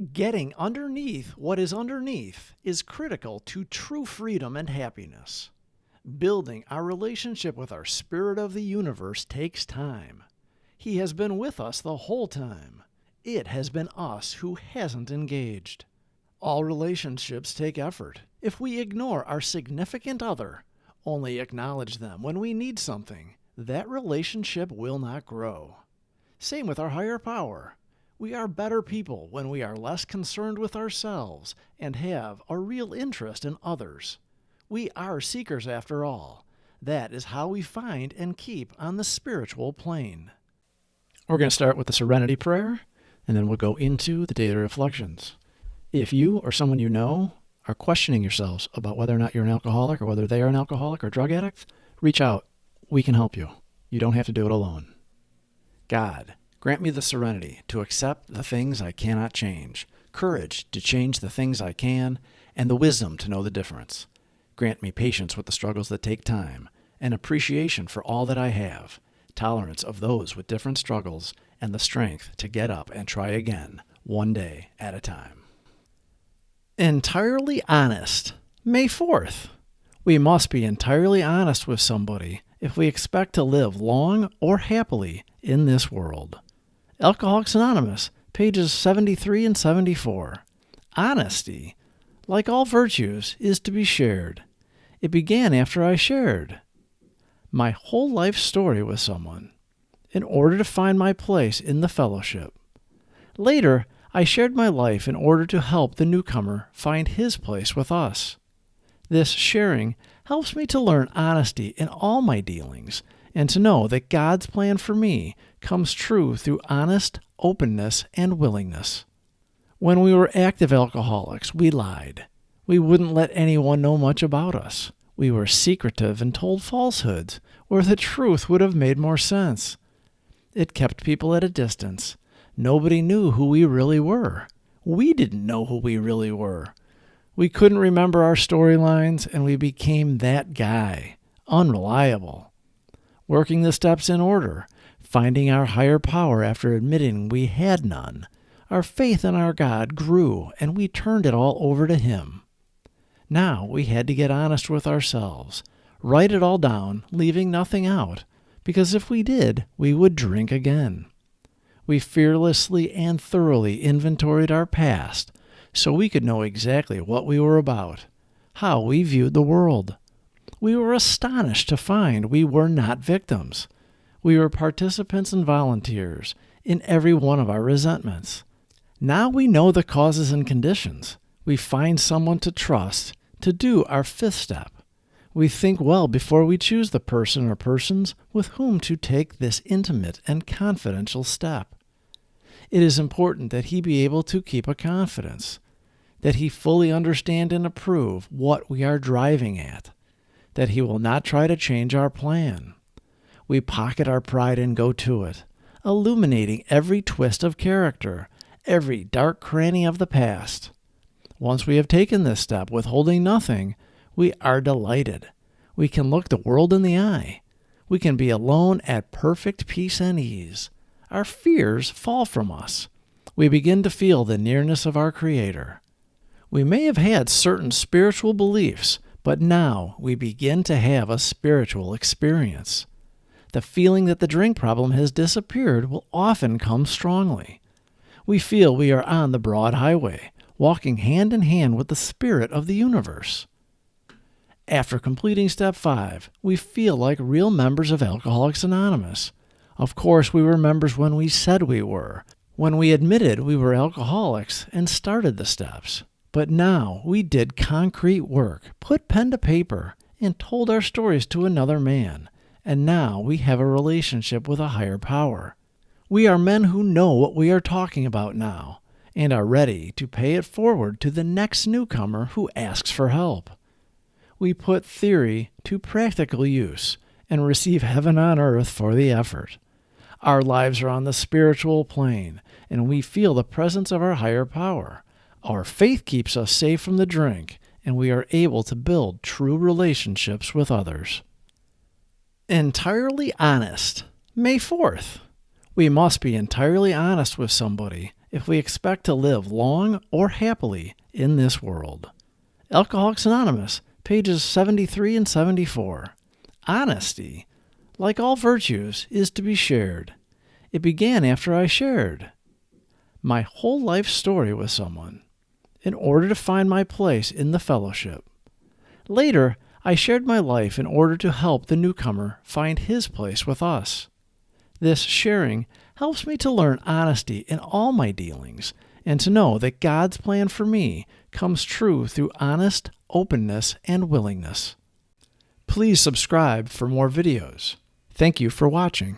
Getting underneath what is underneath is critical to true freedom and happiness. Building our relationship with our Spirit of the universe takes time. He has been with us the whole time. It has been us who hasn't engaged. All relationships take effort. If we ignore our significant other, only acknowledge them when we need something, that relationship will not grow. Same with our higher power. We are better people when we are less concerned with ourselves and have a real interest in others. We are seekers after all. That is how we find and keep on the spiritual plane. We're going to start with the Serenity Prayer, and then we'll go into the daily reflections. If you or someone you know are questioning yourselves about whether or not you're an alcoholic or whether they are an alcoholic or drug addict, reach out. We can help you. You don't have to do it alone. God, grant me the serenity to accept the things I cannot change, courage to change the things I can, and the wisdom to know the difference. Grant me patience with the struggles that take time, and appreciation for all that I have, tolerance of those with different struggles, and the strength to get up and try again, one day at a time. Entirely honest. May 4th. We must be entirely honest with somebody if we expect to live long or happily in this world. Alcoholics Anonymous, pages 73 and 74. Honesty, like all virtues, is to be shared. It began after I shared my whole life story with someone in order to find my place in the fellowship. Later, I shared my life in order to help the newcomer find his place with us. This sharing helps me to learn honesty in all my dealings and to know that God's plan for me comes true through honest openness and willingness. When we were active alcoholics, we lied. We wouldn't let anyone know much about us. We were secretive and told falsehoods where the truth would have made more sense. It kept people at a distance. Nobody knew who we really were. We didn't know who we really were. We couldn't remember our storylines, and we became that guy, unreliable. Working the steps in order, finding our higher power after admitting we had none, our faith in our God grew, and we turned it all over to Him. Now we had to get honest with ourselves, write it all down, leaving nothing out, because if we did, we would drink again. We fearlessly and thoroughly inventoried our past so we could know exactly what we were about, how we viewed the world. We were astonished to find we were not victims. We were participants and volunteers in every one of our resentments. Now we know the causes and conditions. We find someone to trust to do our 5th step. We think well before we choose the person or persons with whom to take this intimate and confidential step. It is important that he be able to keep a confidence, that he fully understand and approve what we are driving at, that he will not try to change our plan. We pocket our pride and go to it, illuminating every twist of character, every dark cranny of the past. Once we have taken this step, withholding nothing, we are delighted. We can look the world in the eye. We can be alone at perfect peace and ease. Our fears fall from us. We begin to feel the nearness of our Creator. We may have had certain spiritual beliefs, but now we begin to have a spiritual experience. The feeling that the drink problem has disappeared will often come strongly. We feel we are on the broad highway, walking hand in hand with the Spirit of the universe. After completing step 5, we feel like real members of Alcoholics Anonymous. Of course, we were members when we said we were, when we admitted we were alcoholics and started the steps. But now we did concrete work, put pen to paper, and told our stories to another man. And now we have a relationship with a higher power. We are men who know what we are talking about now, and are ready to pay it forward to the next newcomer who asks for help. We put theory to practical use and receive heaven on earth for the effort. Our lives are on the spiritual plane, and we feel the presence of our higher power. Our faith keeps us safe from the drink, and we are able to build true relationships with others. Entirely honest. May 4th. We must be entirely honest with somebody if we expect to live long or happily in this world. Alcoholics Anonymous, pages 73 and 74. Honesty, like all virtues, is to be shared. It began after I shared my whole life story with someone, in order to find my place in the fellowship. Later, I shared my life in order to help the newcomer find his place with us. This sharing helps me to learn honesty in all my dealings and to know that God's plan for me comes true through honest openness and willingness. Please subscribe for more videos. Thank you for watching.